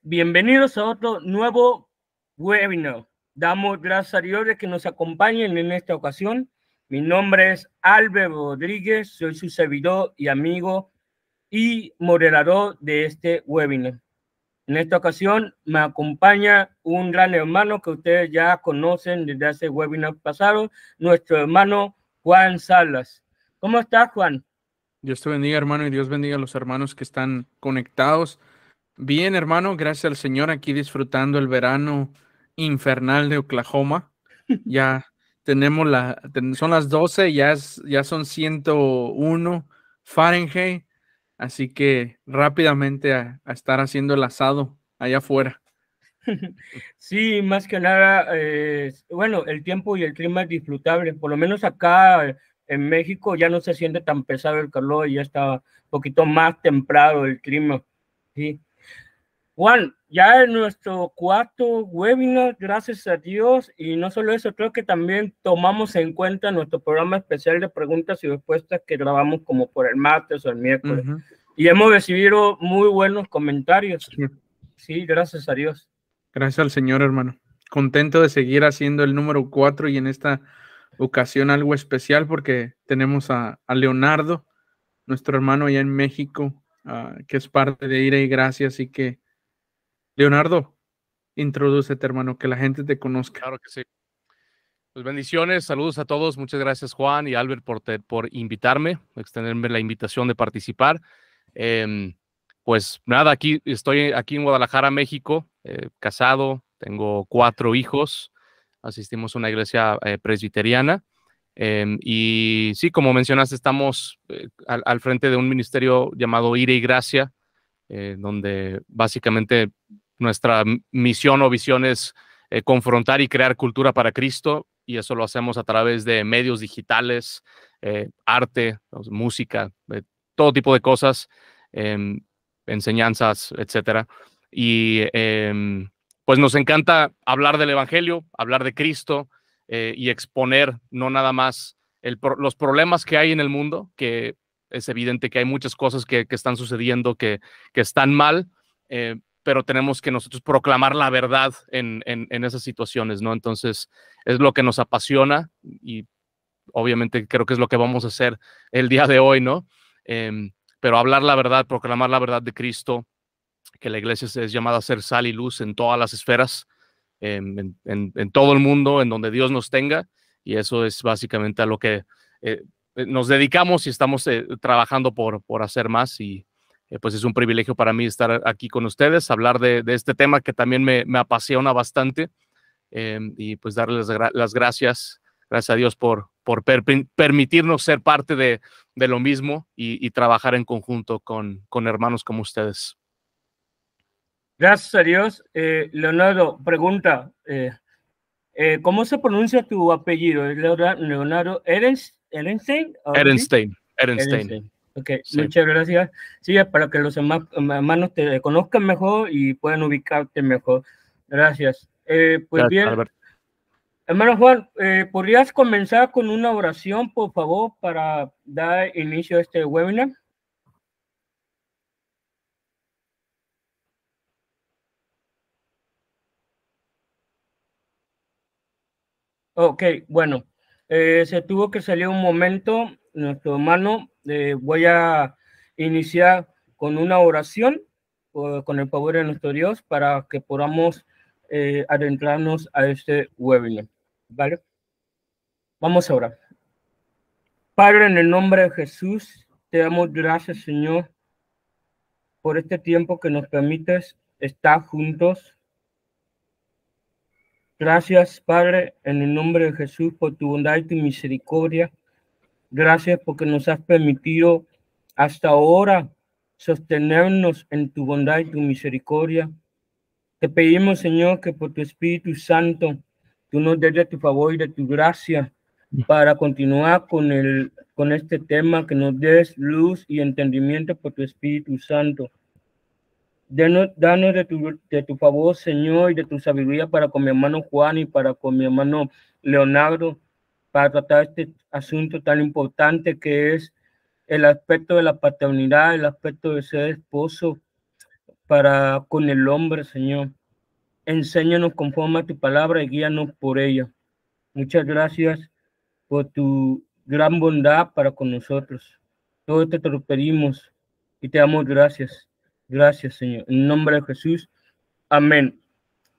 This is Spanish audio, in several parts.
Bienvenidos a otro nuevo webinar. Damos gracias a Dios de que nos acompañen en esta ocasión. Mi nombre es Albert Rodríguez, soy su servidor y amigo y moderador de este webinar. En esta ocasión me acompaña un gran hermano que ustedes ya conocen desde hace webinar pasado, nuestro hermano Juan Salas. ¿Cómo estás, Juan? Dios te bendiga, hermano, y Dios bendiga a los hermanos que están conectados. Bien, hermano, gracias al Señor, aquí disfrutando el verano infernal de Oklahoma. Ya tenemos son las 12, ya son 101 Fahrenheit, así que rápidamente a estar haciendo el asado allá afuera. Sí, más que nada, bueno, el tiempo y el clima es disfrutable, por lo menos acá en México ya no se siente tan pesado el calor, ya está un poquito más templado el clima. Sí. Juan, ya en nuestro cuarto webinar, gracias a Dios, y no solo eso, creo que también tomamos en cuenta nuestro programa especial de preguntas y respuestas que grabamos como por el martes o el miércoles. Y hemos recibido muy buenos comentarios. Sí, gracias a Dios. Gracias al Señor, hermano. Contento de seguir haciendo el número 4 y en esta ocasión algo especial porque tenemos a Leonardo, nuestro hermano allá en México, que es parte de Ira y Gracia. Así que, Leonardo, introdúcete, hermano, que la gente te conozca. Claro que sí. Pues bendiciones, saludos a todos. Muchas gracias, Juan y Albert, por invitarme, extenderme la invitación de participar. Pues nada, estoy aquí en Guadalajara, México, casado, tengo 4 hijos, asistimos a una iglesia presbiteriana. Y sí, como mencionaste, estamos al frente de un ministerio llamado Ira y Gracia, donde básicamente nuestra misión o visión es confrontar y crear cultura para Cristo, y eso lo hacemos a través de medios digitales, arte, música, todo tipo de cosas, enseñanzas, etcétera. Y pues nos encanta hablar del evangelio, hablar de Cristo, y exponer no nada más los problemas que hay en el mundo, que es evidente que hay muchas cosas que están sucediendo que están mal, pero tenemos que nosotros proclamar la verdad en esas situaciones, ¿no? Entonces, es lo que nos apasiona y obviamente creo que es lo que vamos a hacer el día de hoy, ¿no? Pero hablar la verdad, proclamar la verdad de Cristo, que la iglesia es llamada a ser sal y luz en todas las esferas, en todo el mundo, en donde Dios nos tenga, y eso es básicamente a lo que nos dedicamos y estamos trabajando por hacer más. Y pues es un privilegio para mí estar aquí con ustedes, hablar de este tema que también me apasiona bastante, y pues darles las gracias a Dios por permitirnos ser parte de lo mismo y trabajar en conjunto con hermanos como ustedes. Gracias a Dios. Leonardo, pregunta, ¿cómo se pronuncia tu apellido? Leonardo Ehrenstein. Ehrenstein. Okay, sí. Muchas gracias. Sí, es para que los hermanos te conozcan mejor y puedan ubicarte mejor. Gracias. Pues gracias, bien, Albert. Hermano Juan, ¿podrías comenzar con una oración, por favor, para dar inicio a este webinar? Ok, bueno, se tuvo que salir un momento, nuestro hermano. Voy a iniciar con una oración, con el favor de nuestro Dios, para que podamos adentrarnos a este webinar, ¿vale? Vamos a orar. Padre, en el nombre de Jesús, te damos gracias, Señor, por este tiempo que nos permites estar juntos. Gracias, Padre, en el nombre de Jesús, por tu bondad y tu misericordia. Gracias porque nos has permitido hasta ahora sostenernos en tu bondad y tu misericordia. Te pedimos, Señor, que por tu Espíritu Santo tú nos des de tu favor y de tu gracia para continuar con este tema, que nos des luz y entendimiento por tu Espíritu Santo. Danos de tu favor, Señor, y de tu sabiduría para con mi hermano Juan y para con mi hermano Leonardo, para tratar este asunto tan importante que es el aspecto de la paternidad, el aspecto de ser esposo. para con el hombre, Señor. Enséñanos conforme a tu palabra y guíanos por ella. Muchas gracias por tu gran bondad para con nosotros. Todo esto te lo pedimos y te damos gracias. Gracias, Señor. En nombre de Jesús. Amén.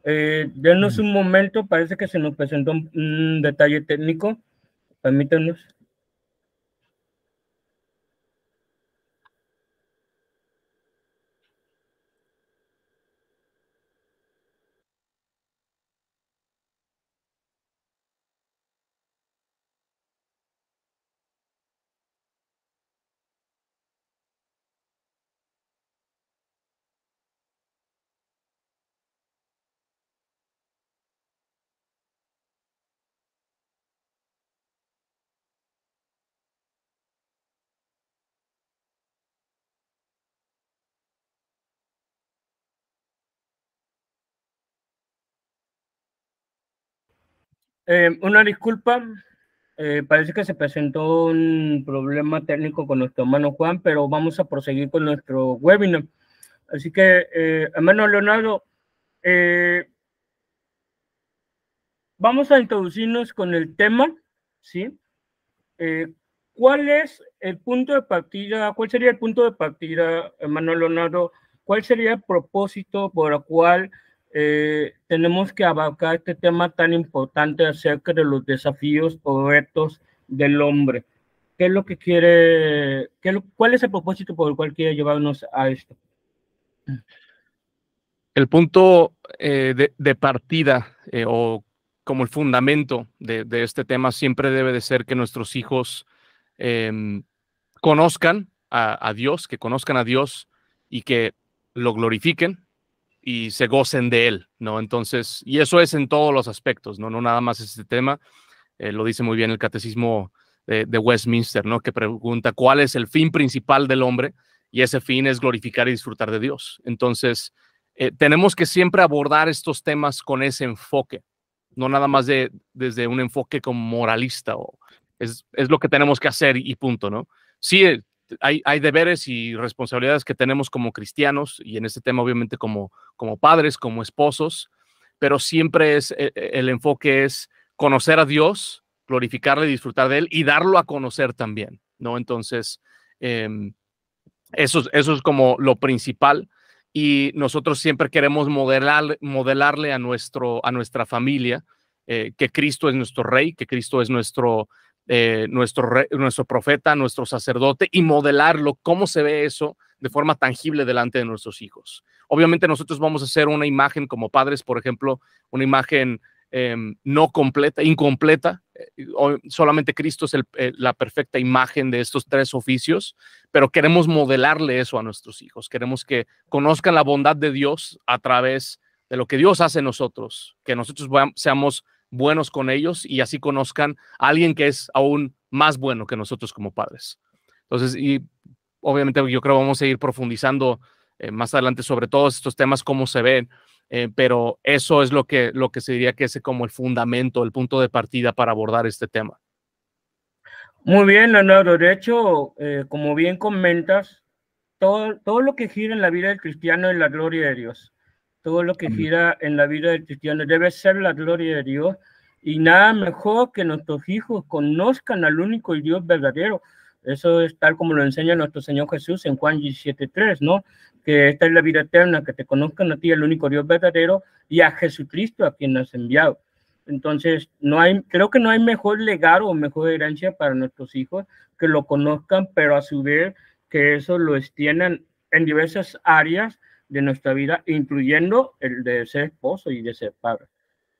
Denos un momento, parece que se nos presentó un detalle técnico. Permítanos. Una disculpa, parece que se presentó un problema técnico con nuestro hermano Juan, pero vamos a proseguir con nuestro webinar. Así que, hermano Leonardo, vamos a introducirnos con el tema, ¿sí? ¿Cuál es el punto de partida? ¿Cuál sería el punto de partida, hermano Leonardo? ¿Cuál sería el propósito por el cual tenemos que abarcar este tema tan importante acerca de los desafíos o retos del hombre? ¿Qué es lo que quiere, cuál es el propósito por el cual quiere llevarnos a esto? El punto de partida o como el fundamento de este tema siempre debe de ser que nuestros hijos conozcan a Dios, que conozcan a Dios y que lo glorifiquen y se gocen de él, ¿no? Entonces, y eso es en todos los aspectos, ¿no? No nada más este tema, lo dice muy bien el Catecismo de Westminster, ¿no? Que pregunta cuál es el fin principal del hombre, y ese fin es glorificar y disfrutar de Dios. Entonces, tenemos que siempre abordar estos temas con ese enfoque, no nada más desde un enfoque como moralista, o es lo que tenemos que hacer y punto, ¿no? Sí, hay deberes y responsabilidades que tenemos como cristianos, y en este tema obviamente como padres, como esposos, pero siempre el enfoque es conocer a Dios, glorificarle, disfrutar de él y darlo a conocer también, ¿no? Entonces, eso es como lo principal, y nosotros siempre queremos modelarle a nuestra familia que Cristo es nuestro rey, que Cristo es nuestro profeta, nuestro sacerdote, y modelarlo, cómo se ve eso de forma tangible delante de nuestros hijos. Obviamente nosotros vamos a hacer una imagen como padres, por ejemplo, una imagen no completa, incompleta. Solamente Cristo es la perfecta imagen de estos tres oficios, pero queremos modelarle eso a nuestros hijos. Queremos que conozcan la bondad de Dios a través de lo que Dios hace en nosotros, que nosotros seamos buenos con ellos y así conozcan a alguien que es aún más bueno que nosotros como padres. Entonces, y obviamente yo creo que vamos a ir profundizando más adelante sobre todos estos temas, cómo se ven, pero eso es lo que se diría que es como el fundamento, el punto de partida para abordar este tema. Muy bien, Leonardo. De hecho, como bien comentas, todo lo que gira en la vida del cristiano es la gloria de Dios. Todo lo que gira en la vida del cristiano debe ser la gloria de Dios, y nada mejor que nuestros hijos conozcan al único Dios verdadero. Eso es tal como lo enseña nuestro Señor Jesús en Juan 17:3, ¿no? Que esta es la vida eterna, que te conozcan a ti, el único Dios verdadero, y a Jesucristo a quien has enviado. Entonces, creo que no hay mejor legado o mejor herencia para nuestros hijos que lo conozcan, pero a su vez que eso lo extiendan en diversas áreas de nuestra vida, incluyendo el de ser esposo y de ser padre.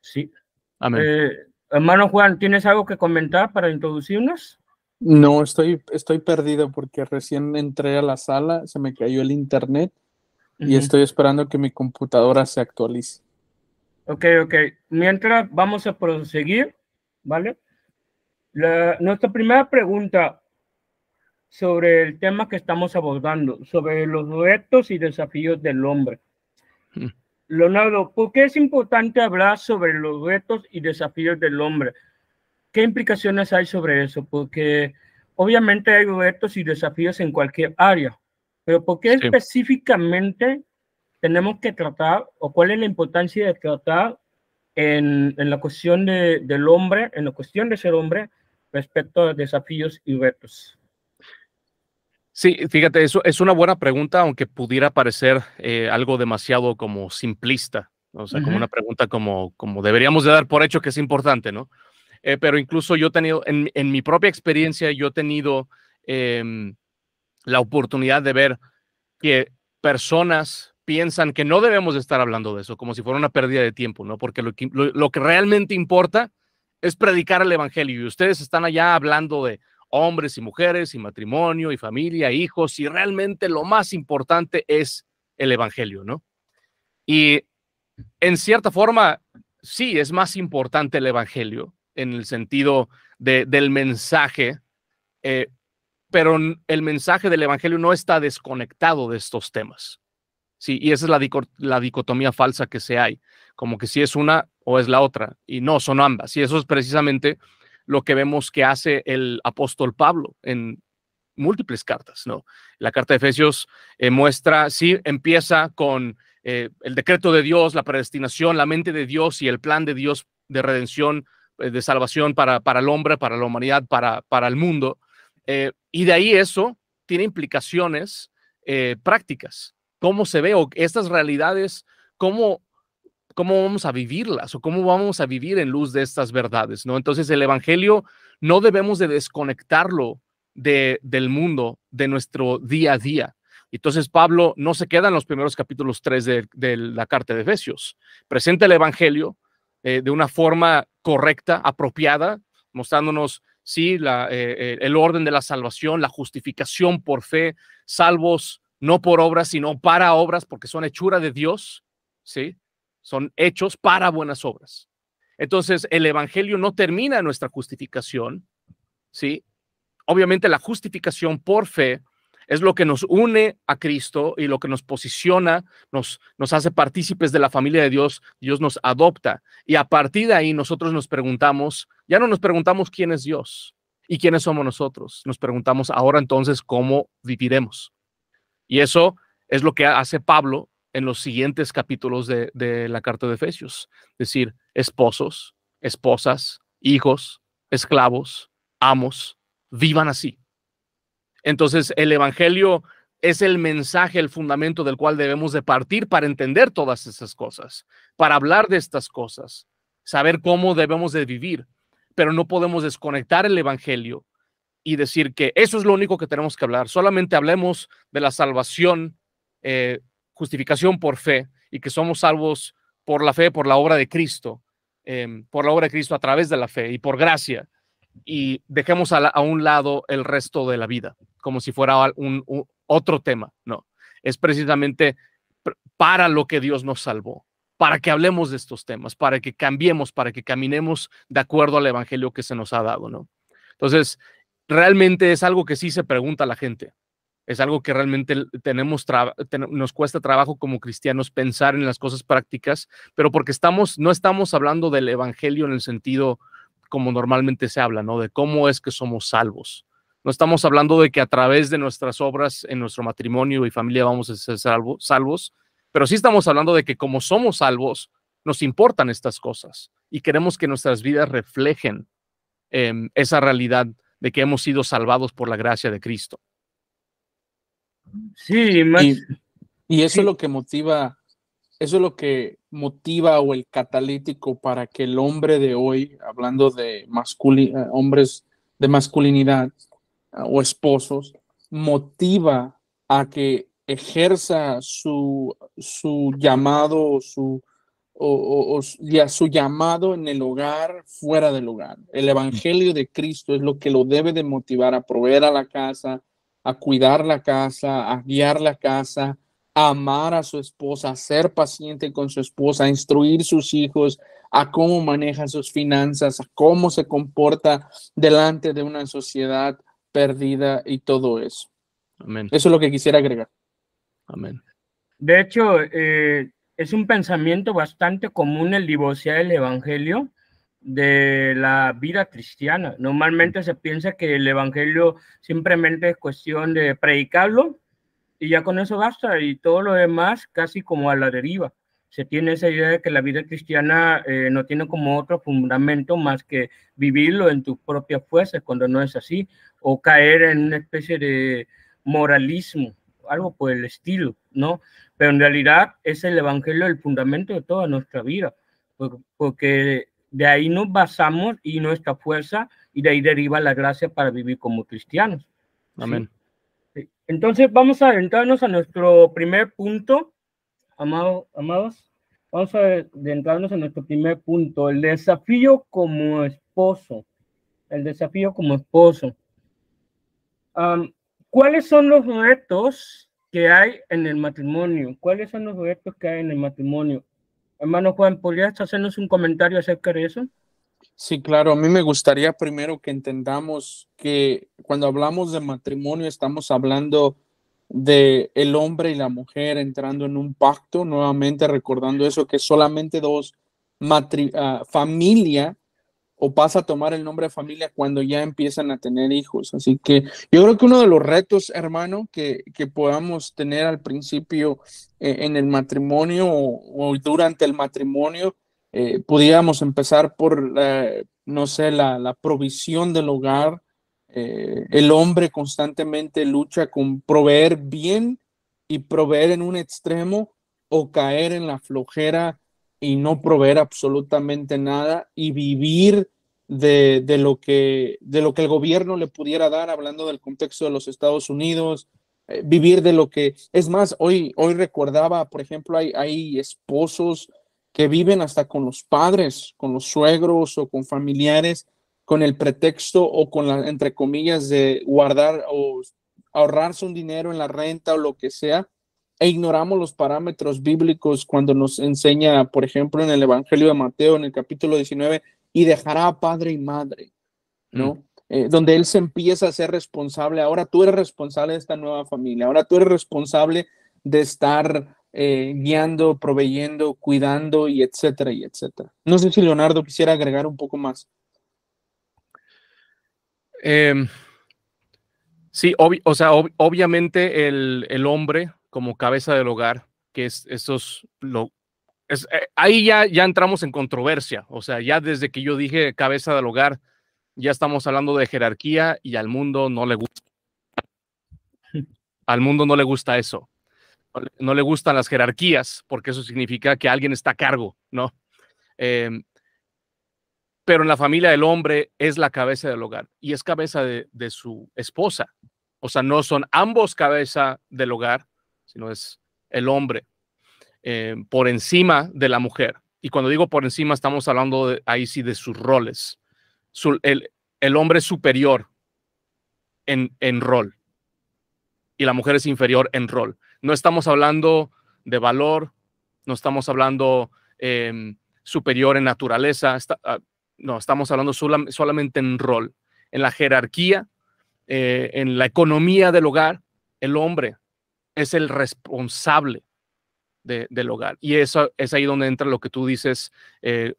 Sí. Amén. Hermano Juan, ¿tienes algo que comentar para introducirnos? No, estoy perdido porque recién entré a la sala, se me cayó el internet y estoy esperando que mi computadora se actualice. Ok. Mientras vamos a proseguir, ¿vale? Nuestra primera pregunta sobre el tema que estamos abordando, sobre los retos y desafíos del hombre. Leonardo, ¿por qué es importante hablar sobre los retos y desafíos del hombre? ¿Qué implicaciones hay sobre eso? Porque obviamente hay retos y desafíos en cualquier área, pero ¿por qué específicamente tenemos que tratar, o cuál es la importancia de tratar en la cuestión del hombre, en la cuestión de ser hombre, respecto a desafíos y retos? Sí, fíjate, eso es una buena pregunta, aunque pudiera parecer algo demasiado como simplista, ¿no? O sea, como una pregunta como deberíamos de dar por hecho que es importante, ¿no? Pero incluso yo he tenido, en mi propia experiencia, yo he tenido la oportunidad de ver que personas piensan que no debemos de estar hablando de eso, como si fuera una pérdida de tiempo, ¿no? Porque lo que realmente importa es predicar el evangelio, y ustedes están allá hablando de hombres y mujeres y matrimonio y familia, hijos, y realmente lo más importante es el evangelio, ¿no? Y en cierta forma, sí, es más importante el evangelio en el sentido del mensaje, pero el mensaje del evangelio no está desconectado de estos temas. Sí, y esa es la dicotomía falsa que se hay, como que si es una o es la otra, y no, son ambas. Y eso es precisamente lo que vemos que hace el apóstol Pablo en múltiples cartas, ¿no? La carta de Efesios muestra, sí, empieza con el decreto de Dios, la predestinación, la mente de Dios y el plan de Dios de redención, de salvación para el hombre, para la humanidad, para el mundo. Y de ahí eso tiene implicaciones prácticas. ¿Cómo se ve? O estas realidades, ¿cómo vamos a vivirlas? ¿O cómo vamos a vivir en luz de estas verdades? ¿No? Entonces el evangelio no debemos de desconectarlo del mundo, de nuestro día a día. Entonces Pablo no se queda en los primeros capítulos 3 de la carta de Efesios. Presenta el evangelio de una forma correcta, apropiada, mostrándonos, sí, el orden de la salvación, la justificación por fe, salvos no por obras, sino para obras, porque son hechura de Dios, ¿sí? Son hechos para buenas obras. Entonces, el evangelio no termina en nuestra justificación, ¿sí? Obviamente la justificación por fe es lo que nos une a Cristo y lo que nos posiciona, nos hace partícipes de la familia de Dios. Dios nos adopta, y a partir de ahí nosotros nos preguntamos, ya no nos preguntamos quién es Dios y quiénes somos nosotros, nos preguntamos ahora entonces cómo viviremos. Y eso es lo que hace Pablo en los siguientes capítulos de la carta de Efesios. Es decir, esposos, esposas, hijos, esclavos, amos, vivan así. Entonces, el evangelio es el mensaje, el fundamento del cual debemos de partir para entender todas esas cosas, para hablar de estas cosas, saber cómo debemos de vivir, pero no podemos desconectar el evangelio y decir que eso es lo único que tenemos que hablar. Solamente hablemos de la salvación, justificación por fe, y que somos salvos por la fe, por la obra de Cristo, a través de la fe y por gracia, y dejemos a un lado el resto de la vida, como si fuera otro tema. No, es precisamente para lo que Dios nos salvó, para que hablemos de estos temas, para que cambiemos, para que caminemos de acuerdo al evangelio que se nos ha dado, ¿no? Entonces, realmente es algo que sí se pregunta a la gente. Es algo que realmente nos cuesta trabajo como cristianos pensar en las cosas prácticas, pero porque no estamos hablando del evangelio en el sentido como normalmente se habla, ¿no? De cómo es que somos salvos. No estamos hablando de que a través de nuestras obras en nuestro matrimonio y familia vamos a ser salvos, pero sí estamos hablando de que como somos salvos, nos importan estas cosas y queremos que nuestras vidas reflejen esa realidad de que hemos sido salvados por la gracia de Cristo. Sí, Max. Y eso es lo que motiva, o el catalítico para que el hombre de hoy, hablando de hombres de masculinidad o esposos, motiva a que ejerza su llamado, su llamado en el hogar, fuera del hogar. El evangelio de Cristo es lo que lo debe de motivar a proveer a la casa, a cuidar la casa, a guiar la casa, a amar a su esposa, a ser paciente con su esposa, a instruir sus hijos, a cómo maneja sus finanzas, a cómo se comporta delante de una sociedad perdida y todo eso. Amén. Eso es lo que quisiera agregar. Amén. De hecho, es un pensamiento bastante común el divorciar el evangelio de la vida cristiana. Normalmente se piensa que el evangelio simplemente es cuestión de predicarlo y ya con eso basta, y todo lo demás casi como a la deriva. Se tiene esa idea de que la vida cristiana no tiene como otro fundamento más que vivirlo en tus propias fuerzas, cuando no es así, o caer en una especie de moralismo, algo por el estilo, ¿no? Pero en realidad es el evangelio el fundamento de toda nuestra vida, porque de ahí nos basamos y nuestra fuerza, y de ahí deriva la gracia para vivir como cristianos. Amén. ¿Sí? Entonces vamos a adentrarnos a nuestro primer punto, amados, vamos a adentrarnos en nuestro primer punto, el desafío como esposo, el desafío como esposo. ¿Cuáles son los retos que hay en el matrimonio? ¿Cuáles son los retos que hay en el matrimonio? Hermano Juan, ¿podrías hacernos un comentario acerca de eso? Sí, claro. A mí me gustaría primero que entendamos que cuando hablamos de matrimonio estamos hablando de el hombre y la mujer entrando en un pacto, nuevamente recordando eso, que solamente dos familia, o pasa a tomar el nombre de familia cuando ya empiezan a tener hijos. Así que yo creo que uno de los retos, hermano, que podamos tener al principio en el matrimonio o durante el matrimonio, pudiéramos empezar por, no sé, la provisión del hogar. El hombre constantemente lucha con proveer bien y proveer en un extremo, o caer en la flojera y no proveer absolutamente nada y vivir de lo que el gobierno le pudiera dar, hablando del contexto de los Estados Unidos, vivir de lo que, es más, hoy recordaba, por ejemplo, hay esposos que viven hasta con los padres, con los suegros o con familiares, con el pretexto o con la, entre comillas, de guardar o ahorrarse un dinero en la renta o lo que sea, e ignoramos los parámetros bíblicos cuando nos enseña, por ejemplo, en el Evangelio de Mateo, en el capítulo 19, y dejará a padre y madre, ¿no? Donde él se empieza a ser responsable. Ahora tú eres responsable de esta nueva familia, ahora tú eres responsable de estar guiando, proveyendo, cuidando, y etcétera, y etcétera. No sé si Leonardo quisiera agregar un poco más. Sí, obviamente el hombre como cabeza del hogar, que es esos ahí ya entramos en controversia. O sea, ya desde que yo dije cabeza del hogar, ya estamos hablando de jerarquía, y al mundo no le gusta. Al mundo no le gusta eso. No le gustan las jerarquías, porque eso significa que alguien está a cargo, ¿no? Pero en la familia el hombre es la cabeza del hogar y es cabeza de su esposa. O sea, no son ambos cabeza del hogar, sino es el hombre por encima de la mujer. Y cuando digo por encima, estamos hablando ahí sí de sus roles. El hombre es superior en rol y la mujer es inferior en rol. No estamos hablando de valor, no estamos hablando superior en naturaleza, no, estamos hablando solamente en rol. En la jerarquía, en la economía del hogar, el hombre es el responsable del hogar. Y eso es ahí donde entra lo que tú dices,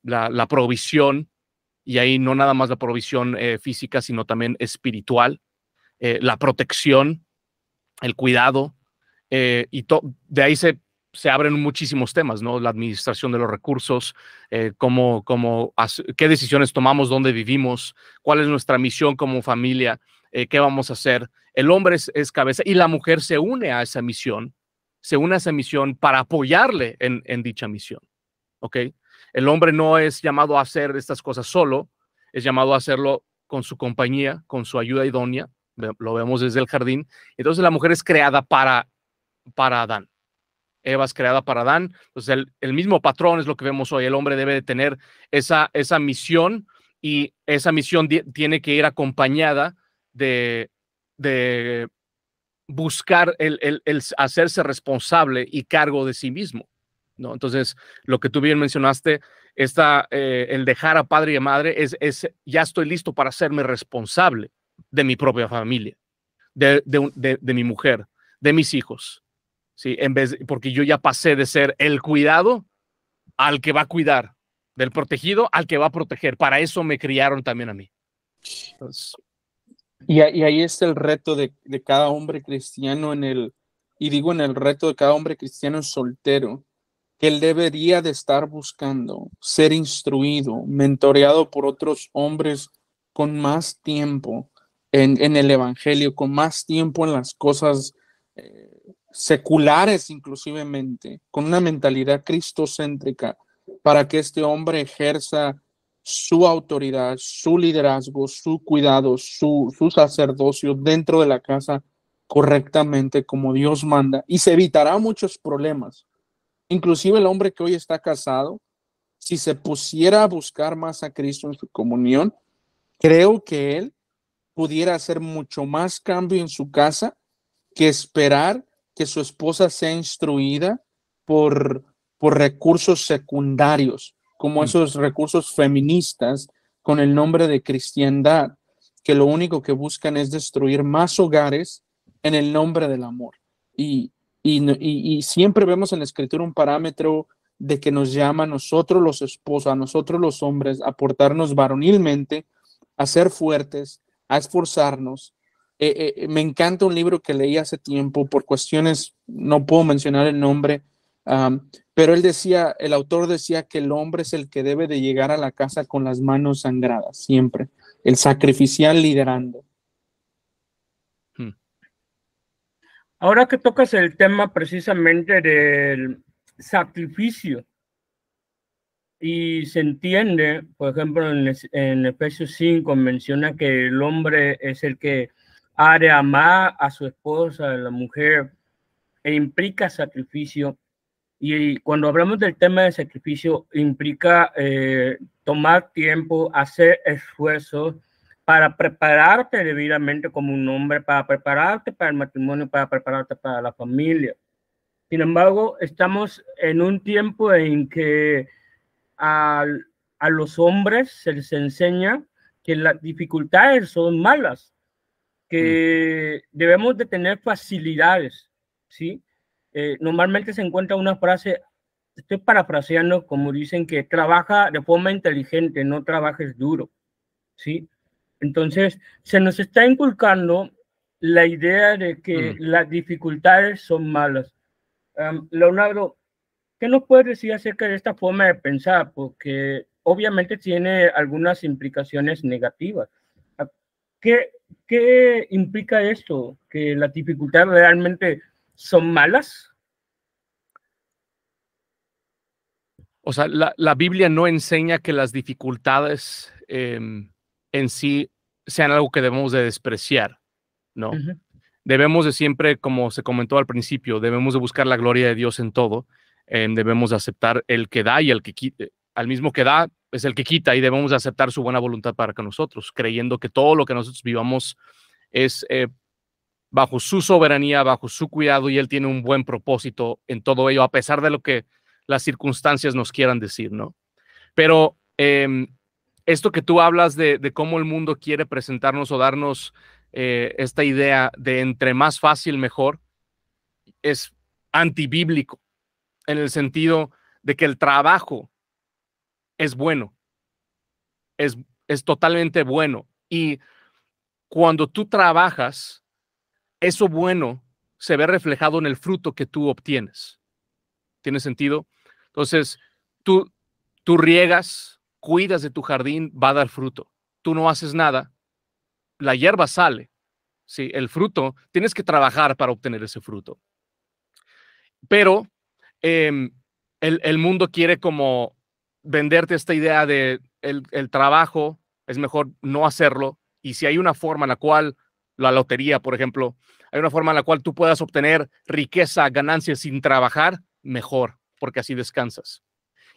la provisión, y ahí no nada más la provisión física, sino también espiritual, la protección, el cuidado, y de ahí se abren muchísimos temas, ¿no? La administración de los recursos, qué decisiones tomamos, dónde vivimos, cuál es nuestra misión como familia, qué vamos a hacer. El hombre es cabeza y la mujer se une a esa misión, para apoyarle en dicha misión, ¿ok? El hombre no es llamado a hacer estas cosas solo, es llamado a hacerlo con su compañía, con su ayuda idónea. Lo vemos desde el jardín. Entonces la mujer es creada para Adán. Eva es creada para Adán. Entonces el mismo patrón es lo que vemos hoy. El hombre debe de tener esa misión, y esa misión tiene que ir acompañada de buscar el hacerse responsable y cargo de sí mismo, ¿no? Entonces, lo que tú bien mencionaste, el dejar a padre y a madre es ya estoy listo para hacerme responsable de mi propia familia, de mi mujer, de mis hijos, ¿sí? Porque yo ya pasé de ser el cuidado al que va a cuidar, del protegido al que va a proteger. Para eso me criaron también a mí. Entonces, y ahí está el reto de cada hombre cristiano en el y digo en el reto de cada hombre cristiano soltero, que él debería de estar buscando ser instruido, mentoreado por otros hombres con más tiempo en el evangelio, con más tiempo en las cosas seculares inclusivemente, con una mentalidad cristocéntrica, para que este hombre ejerza su autoridad, su liderazgo, su cuidado, su sacerdocio dentro de la casa correctamente como Dios manda, y se evitará muchos problemas. Inclusive el hombre que hoy está casado, si se pusiera a buscar más a Cristo en su comunión, creo que él pudiera hacer mucho más cambio en su casa que esperar que su esposa sea instruida por, por recursos secundarios, como esos recursos feministas con el nombre de cristiandad, que lo único que buscan es destruir más hogares en el nombre del amor. Y siempre vemos en la escritura un parámetro de que nos llama a nosotros los esposos, a nosotros los hombres, a portarnos varonilmente, a ser fuertes, a esforzarnos. Me encanta un libro que leí hace tiempo, por cuestiones, no puedo mencionar el nombre, pero él decía, el autor decía que el hombre es el que debe de llegar a la casa con las manos sangradas, siempre, el sacrificial liderando. Ahora que tocas el tema precisamente del sacrificio, y se entiende, por ejemplo, en Efesios 5 menciona que el hombre es el que ha de amar a su esposa, a la mujer, e implica sacrificio. Y cuando hablamos del tema de sacrificio, implica tomar tiempo, hacer esfuerzos para prepararte debidamente como un hombre, para prepararte para el matrimonio, para prepararte para la familia. Sin embargo, estamos en un tiempo en que a los hombres se les enseña que las dificultades son malas, que debemos de tener facilidades, ¿sí? Normalmente se encuentra una frase, estoy parafraseando, como dicen, que trabaja de forma inteligente, no trabajes duro, ¿sí? Entonces, se nos está inculcando la idea de que las dificultades son malas. Leonardo, ¿qué nos puedes decir acerca de esta forma de pensar? Porque obviamente tiene algunas implicaciones negativas. ¿Qué implica esto? ¿Que las dificultades realmente son malas? O sea, la Biblia no enseña que las dificultades en sí sean algo que debemos de despreciar, ¿no? Debemos de siempre, como se comentó al principio, debemos de buscar la gloria de Dios en todo. Debemos de aceptar el que da y el que quita. Al mismo que da es el que quita, y debemos de aceptar su buena voluntad para con nosotros, creyendo que todo lo que nosotros vivamos es bajo su soberanía, bajo su cuidado, y Él tiene un buen propósito en todo ello, a pesar de lo que las circunstancias nos quieran decir, ¿no? Pero esto que tú hablas de cómo el mundo quiere presentarnos o darnos esta idea de entre más fácil mejor, es antibíblico, en el sentido de que el trabajo es bueno, es totalmente bueno, y cuando tú trabajas, eso bueno se ve reflejado en el fruto que tú obtienes. ¿Tiene sentido? Entonces, tú riegas, cuidas de tu jardín, va a dar fruto. Tú no haces nada, la hierba sale. Sí, el fruto, tienes que trabajar para obtener ese fruto. Pero el mundo quiere como venderte esta idea de el trabajo, es mejor no hacerlo. Y si hay una forma en la cual, la lotería, por ejemplo, hay una forma en la cual tú puedas obtener riqueza, ganancias sin trabajar, mejor, porque así descansas.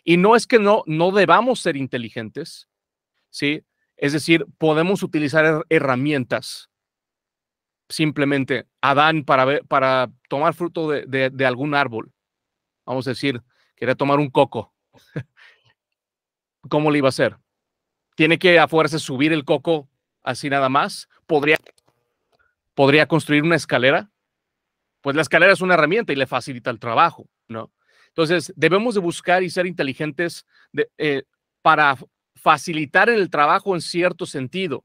Y no es que no debamos ser inteligentes, ¿sí? Es decir, podemos utilizar herramientas. Simplemente Adán, para tomar fruto de algún árbol, vamos a decir, quería tomar un coco. ¿Cómo le iba a hacer? ¿Tiene que a fuerza subir el coco así nada más? ¿Podría construir una escalera? Pues la escalera es una herramienta y le facilita el trabajo, ¿no? Entonces, debemos de buscar y ser inteligentes para facilitar el trabajo en cierto sentido,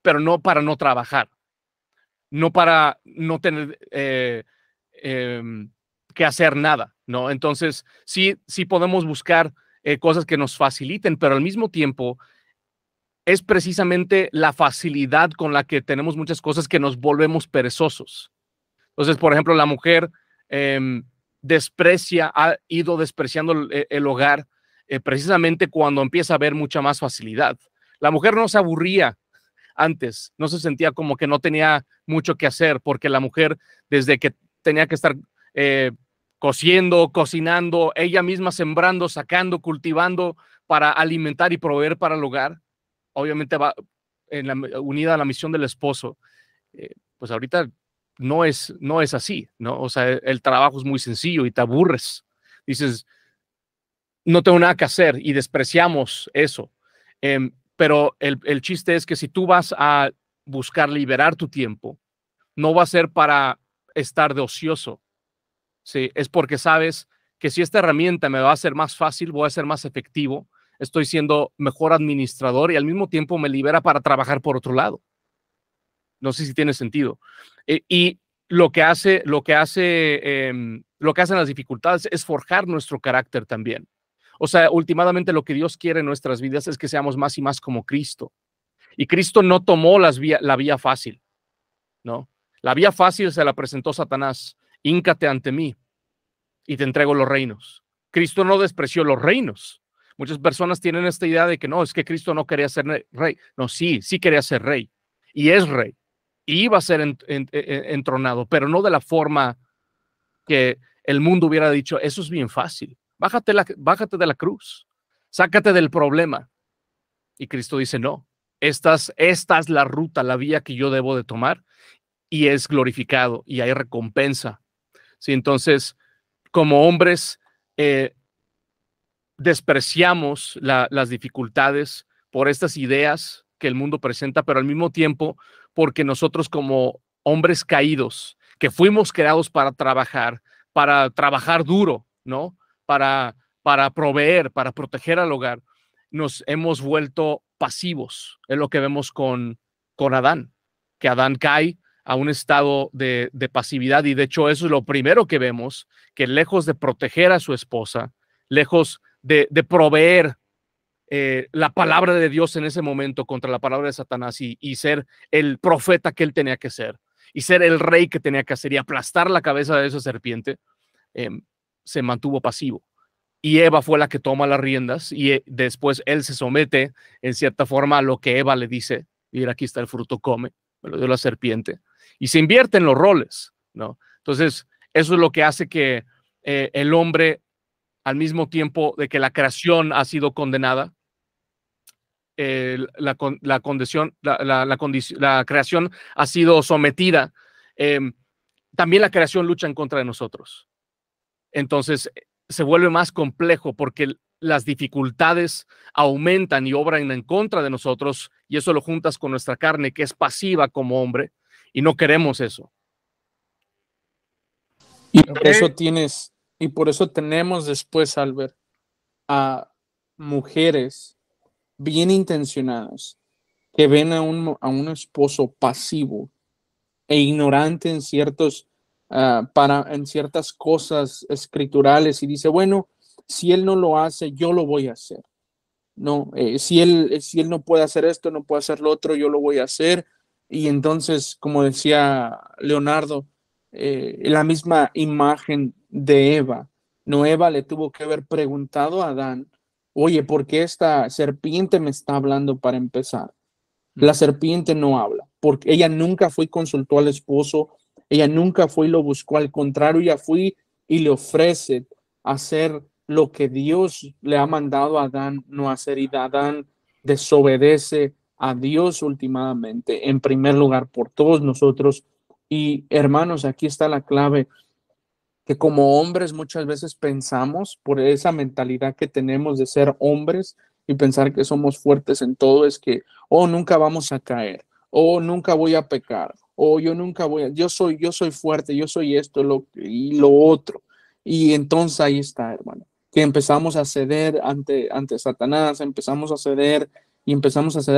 pero no para no trabajar, no para no tener que hacer nada, ¿no? Entonces, sí podemos buscar cosas que nos faciliten, pero al mismo tiempo es precisamente la facilidad con la que tenemos muchas cosas que nos volvemos perezosos. Entonces, por ejemplo, la mujer ha ido despreciando el hogar precisamente cuando empieza a haber mucha más facilidad. La mujer no se aburría antes, no se sentía como que no tenía mucho que hacer, porque la mujer, desde que tenía que estar cociendo, cocinando, ella misma sembrando, sacando, cultivando para alimentar y proveer para el hogar, obviamente va unida a la misión del esposo. Pues ahorita no es así, ¿no? O sea, el trabajo es muy sencillo y te aburres. Dices, no tengo nada que hacer y despreciamos eso. Pero el chiste es que si tú vas a buscar liberar tu tiempo, no va a ser para estar de ocioso. Sí, es porque sabes que si esta herramienta me va a hacer más fácil, voy a ser más efectivo, estoy siendo mejor administrador y al mismo tiempo me libera para trabajar por otro lado. No sé si tiene sentido. Y lo que hacen las dificultades es forjar nuestro carácter también. O sea, últimamente lo que Dios quiere en nuestras vidas es que seamos más y más como Cristo. Y Cristo no tomó la vía fácil, ¿no? La vía fácil se la presentó Satanás. Híncate ante mí y te entrego los reinos. Cristo no despreció los reinos. Muchas personas tienen esta idea de que no, es que Cristo no quería ser rey. No, sí quería ser rey. Y es rey. Y iba a ser entronado, pero no de la forma que el mundo hubiera dicho, eso es bien fácil. Bájate de la cruz. Sácate del problema. Y Cristo dice, no, esta es la ruta, la vía que yo debo de tomar y es glorificado y hay recompensa. Sí, entonces, como hombres, despreciamos las dificultades por estas ideas que el mundo presenta, pero al mismo tiempo porque nosotros como hombres caídos, que fuimos creados para trabajar duro, ¿no? Para proveer, para proteger al hogar, nos hemos vuelto pasivos. Es lo que vemos con Adán, que Adán cae a un estado de pasividad y de hecho eso es lo primero que vemos, que lejos de proteger a su esposa, lejos de proveer la palabra de Dios en ese momento contra la palabra de Satanás y ser el profeta que él tenía que ser y ser el rey que tenía que hacer y aplastar la cabeza de esa serpiente, se mantuvo pasivo. Y Eva fue la que toma las riendas y después él se somete en cierta forma a lo que Eva le dice. Mira, aquí está el fruto, come, me lo dio la serpiente. Y se invierten los roles, ¿no? Entonces, eso es lo que hace que el hombre, al mismo tiempo de que la creación ha sido condenada, la creación ha sido sometida, también la creación lucha en contra de nosotros. Entonces se vuelve más complejo porque las dificultades aumentan y obran en contra de nosotros y eso lo juntas con nuestra carne que es pasiva como hombre y no queremos eso. Y por eso tenemos después, Albert, a mujeres bien intencionadas que ven a un esposo pasivo e ignorante en ciertas cosas escriturales y dice, bueno, si él no lo hace, yo lo voy a hacer. No, si él no puede hacer esto, no puede hacer lo otro, yo lo voy a hacer. Y entonces, como decía Leonardo, la misma imagen de Eva, no, Eva le tuvo que haber preguntado a Adán, oye, ¿por qué esta serpiente me está hablando para empezar? La serpiente no habla, porque ella nunca fue y consultó al esposo, ella nunca fue y lo buscó, al contrario, ella fue y le ofrece hacer lo que Dios le ha mandado a Adán no hacer, y Adán desobedece a Dios últimamente, en primer lugar por todos nosotros. Y hermanos, aquí está la clave, que como hombres muchas veces pensamos, por esa mentalidad que tenemos de ser hombres y pensar que somos fuertes en todo, es que, oh, nunca vamos a caer, oh, nunca voy a pecar, oh, yo soy fuerte, yo soy esto y lo otro. Y entonces ahí está, hermano, que empezamos a ceder ante Satanás, empezamos a ceder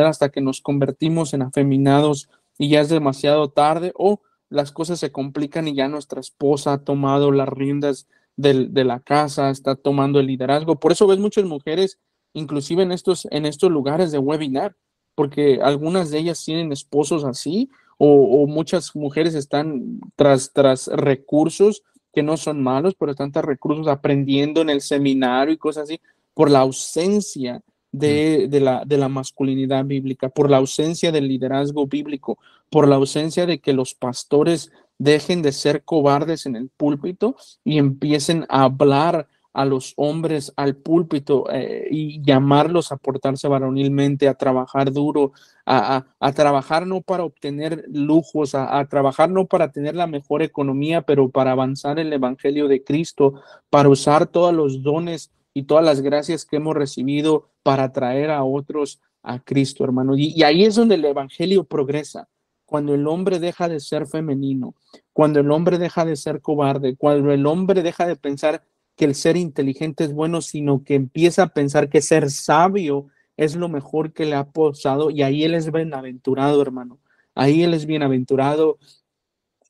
hasta que nos convertimos en afeminados y ya es demasiado tarde, o las cosas se complican y ya nuestra esposa ha tomado las riendas de la casa, está tomando el liderazgo. Por eso ves muchas mujeres, inclusive en estos lugares de webinar, porque algunas de ellas tienen esposos así, o muchas mujeres están tras recursos que no son malos, pero están tras recursos aprendiendo en el seminario y cosas así, por la ausencia de la masculinidad bíblica, por la ausencia del liderazgo bíblico, por la ausencia de que los pastores dejen de ser cobardes en el púlpito y empiecen a hablar a los hombres al púlpito y llamarlos a portarse varonilmente, a trabajar duro, a trabajar no para obtener lujos, a trabajar no para tener la mejor economía, pero para avanzar el evangelio de Cristo, para usar todos los dones y todas las gracias que hemos recibido para traer a otros a Cristo, hermano. Y ahí es donde el evangelio progresa. Cuando el hombre deja de ser femenino, cuando el hombre deja de ser cobarde, cuando el hombre deja de pensar que el ser inteligente es bueno, sino que empieza a pensar que ser sabio es lo mejor que le ha pasado, y ahí él es bienaventurado, hermano. Ahí él es bienaventurado.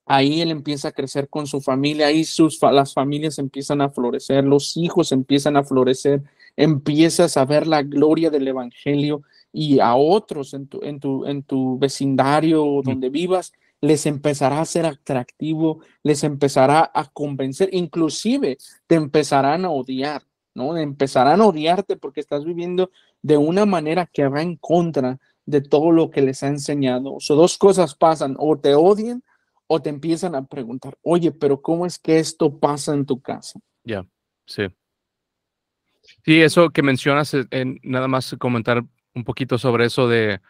Ahí él empieza a crecer con su familia, ahí las familias empiezan a florecer, los hijos empiezan a florecer, empiezas a ver la gloria del evangelio, y a otros en tu vecindario donde vivas les empezará a ser atractivo, les empezará a convencer, inclusive te empezarán a odiar, ¿no? Empezarán a odiarte porque estás viviendo de una manera que va en contra de todo lo que les ha enseñado. O sea, dos cosas pasan: o te odian o te empiezan a preguntar, oye, pero ¿cómo es que esto pasa en tu casa? Ya, sí. Sí, eso que mencionas, nada más comentar un poquito sobre eso de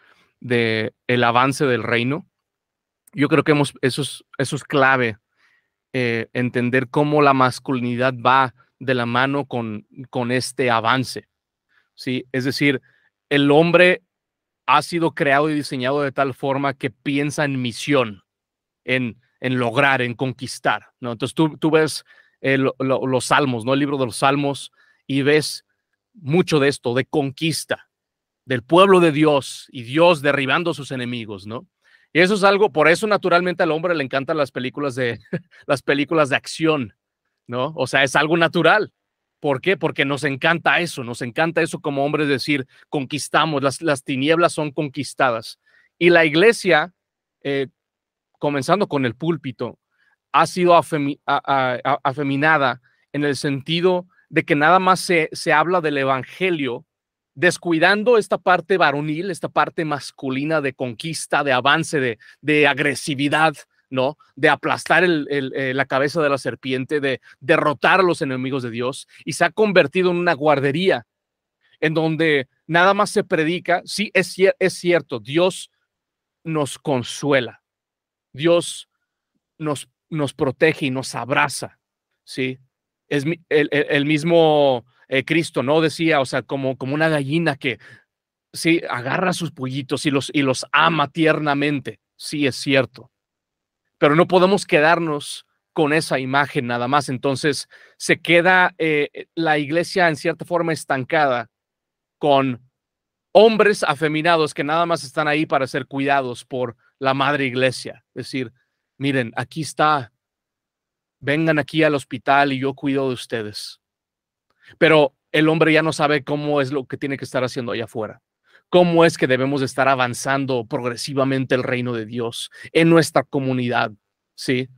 el avance del reino. Yo creo que eso es clave, entender cómo la masculinidad va de la mano con este avance, ¿sí? Es decir, el hombre ha sido creado y diseñado de tal forma que piensa en misión, en lograr, en conquistar, ¿no? Entonces tú ves los salmos, ¿no? El libro de los salmos, y ves mucho de esto, de conquista del pueblo de Dios y Dios derribando a sus enemigos, ¿no? Y eso es algo, por eso naturalmente al hombre le encantan las películas de las películas de acción, ¿no? O sea, es algo natural. ¿Por qué? Porque nos encanta eso como hombres, decir, conquistamos, las tinieblas son conquistadas. Y la iglesia, comenzando con el púlpito, ha sido afeminada en el sentido de que nada más se habla del evangelio, descuidando esta parte varonil, esta parte masculina de conquista, de avance, de agresividad, ¿no? De aplastar la cabeza de la serpiente, de derrotar a los enemigos de Dios, y se ha convertido en una guardería en donde nada más se predica. Sí, es cierto, Dios nos consuela, Dios nos protege y nos abraza, ¿sí? Es el mismo Cristo, ¿no? Decía, o sea, como una gallina que, sí, agarra a sus pollitos y los ama tiernamente. Sí, es cierto. Pero no podemos quedarnos con esa imagen nada más. Entonces se queda la iglesia en cierta forma estancada con hombres afeminados que nada más están ahí para ser cuidados por la madre iglesia. Es decir, miren, aquí está, vengan aquí al hospital y yo cuido de ustedes. Pero el hombre ya no sabe cómo es lo que tiene que estar haciendo allá afuera. Cómo es que debemos de estar avanzando progresivamente el reino de Dios en nuestra comunidad, ¿sí?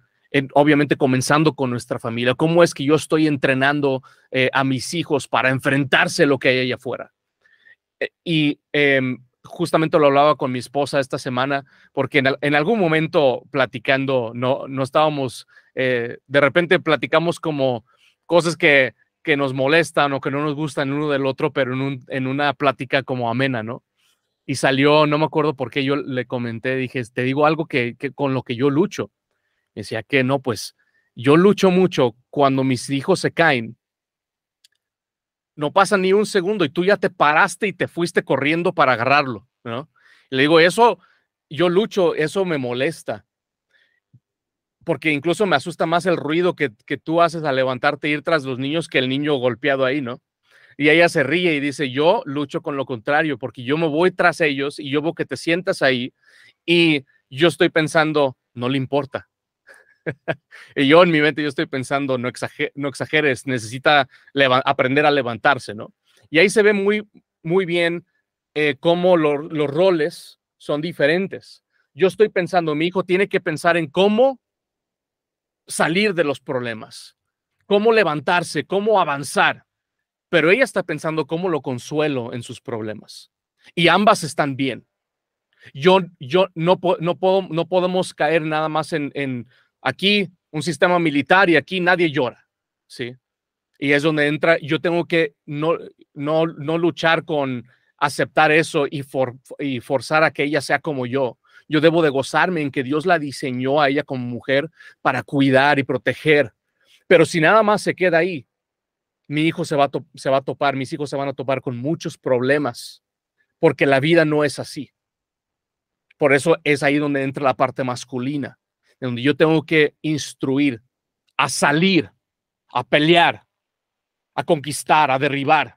Obviamente comenzando con nuestra familia. Cómo es que yo estoy entrenando a mis hijos para enfrentarse a lo que hay allá afuera. Justamente lo hablaba con mi esposa esta semana, porque en algún momento platicando, no estábamos, de repente platicamos como cosas que nos molestan o que no nos gustan uno del otro, pero en una plática como amena, ¿no? Y salió, no me acuerdo por qué, yo le comenté, dije, te digo algo que con lo que yo lucho. Me decía que no, pues yo lucho mucho cuando mis hijos se caen. No pasa ni un segundo y tú ya te paraste y te fuiste corriendo para agarrarlo, ¿no? Y le digo, eso, yo lucho, eso me molesta, porque incluso me asusta más el ruido que tú haces al levantarte e ir tras los niños que el niño golpeado ahí, ¿no? Y ella se ríe y dice, yo lucho con lo contrario, porque yo me voy tras ellos y yo veo que te sientas ahí y yo estoy pensando, no le importa, Y yo en mi mente yo estoy pensando, no exageres, necesita aprender a levantarse, ¿no? Y ahí se ve muy bien cómo los roles son diferentes. Yo estoy pensando, mi hijo tiene que pensar en cómo salir de los problemas, cómo levantarse, cómo avanzar, pero ella está pensando cómo lo consuelo en sus problemas. Y ambas están bien. No podemos caer nada más en aquí un sistema militar y aquí nadie llora, ¿sí? Y es donde entra, yo tengo que no luchar con aceptar eso y forzar a que ella sea como yo. Yo debo de gozarme en que Dios la diseñó a ella como mujer para cuidar y proteger. Pero si nada más se queda ahí, mi hijo se va a topar, mis hijos se van a topar con muchos problemas, porque la vida no es así. Por eso es ahí donde entra la parte masculina, donde yo tengo que instruir a salir, a pelear, a conquistar, a derribar.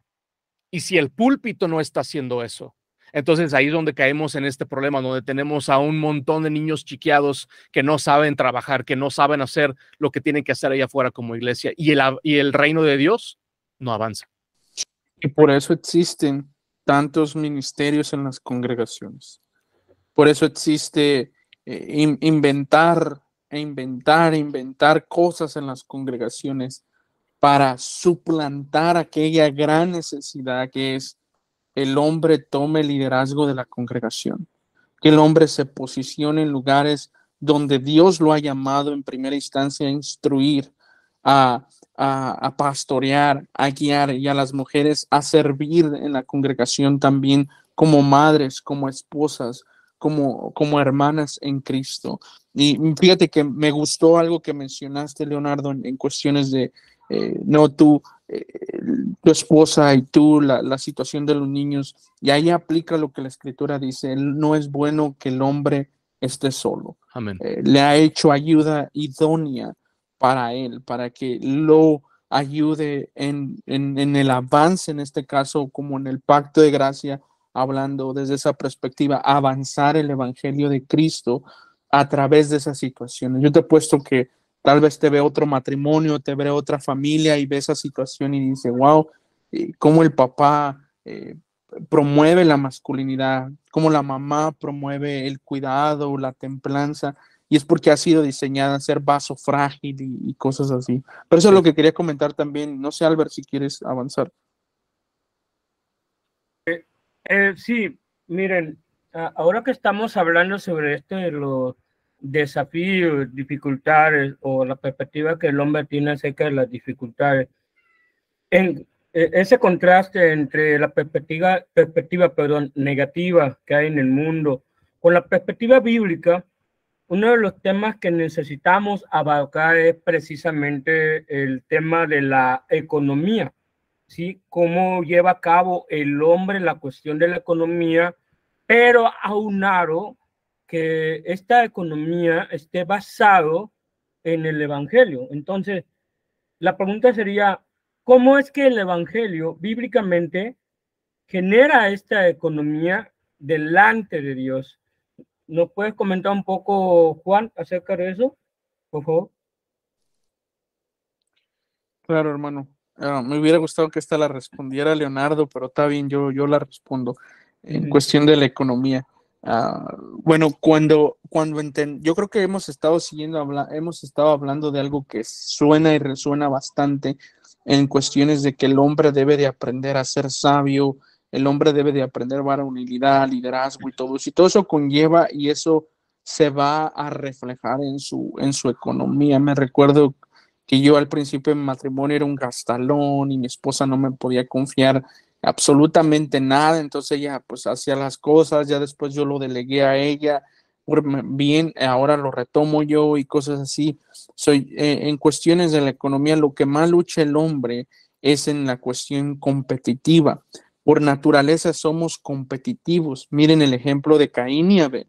Y si el púlpito no está haciendo eso, entonces ahí es donde caemos en este problema, donde tenemos a un montón de niños chiqueados que no saben trabajar, que no saben hacer lo que tienen que hacer allá afuera como iglesia, y el reino de Dios no avanza. Y por eso existen tantos ministerios en las congregaciones. Por eso existe inventar cosas en las congregaciones para suplantar aquella gran necesidad que es el hombre tome el liderazgo de la congregación, que el hombre se posicione en lugares donde Dios lo ha llamado en primera instancia a instruir, a pastorear, a guiar, y a las mujeres a servir en la congregación también como madres, como esposas, como hermanas en Cristo. Y fíjate que me gustó algo que mencionaste, Leonardo, en cuestiones de tu esposa y tú, la situación de los niños, y ahí aplica lo que la Escritura dice: no es bueno que el hombre esté solo. Amén. Le ha hecho ayuda idónea para él, para que lo ayude en el avance, en este caso, como en el pacto de gracia, hablando desde esa perspectiva, avanzar el evangelio de Cristo a través de esas situaciones. Yo te he puesto que tal vez te ve otro matrimonio, te ve otra familia y ve esa situación y dice, wow, cómo el papá promueve la masculinidad, cómo la mamá promueve el cuidado, la templanza, y es porque ha sido diseñada a ser vaso frágil y cosas así. Pero eso es lo que quería comentar también. No sé, Albert, si quieres avanzar. Sí, miren, ahora que estamos hablando sobre los desafíos, dificultades o la perspectiva que el hombre tiene acerca de las dificultades, ese contraste entre la perspectiva negativa que hay en el mundo con la perspectiva bíblica, uno de los temas que necesitamos abarcar es precisamente el tema de la economía. ¿Sí? Cómo lleva a cabo el hombre la cuestión de la economía, pero aunado que esta economía esté basado en el evangelio. Entonces, la pregunta sería, ¿cómo es que el evangelio bíblicamente genera esta economía delante de Dios? ¿Nos puedes comentar un poco, Juan, acerca de eso, por favor? Claro, hermano. Me hubiera gustado que esta la respondiera Leonardo, pero está bien, yo la respondo en cuestión de la economía. Bueno, yo creo que hemos estado hablando de algo que suena y resuena bastante en cuestiones de que el hombre debe de aprender a ser sabio, el hombre debe de aprender varonilidad, liderazgo y todo eso. Y todo eso conlleva y eso se va a reflejar en su economía. Me recuerdo que yo al principio en matrimonio era un gastalón y mi esposa no me podía confiar absolutamente nada, entonces ella pues hacía las cosas, ya después yo lo delegué a ella, bien, ahora lo retomo yo y cosas así. En cuestiones de la economía, lo que más lucha el hombre es en la cuestión competitiva. Por naturaleza somos competitivos. Miren el ejemplo de Caín y Abel.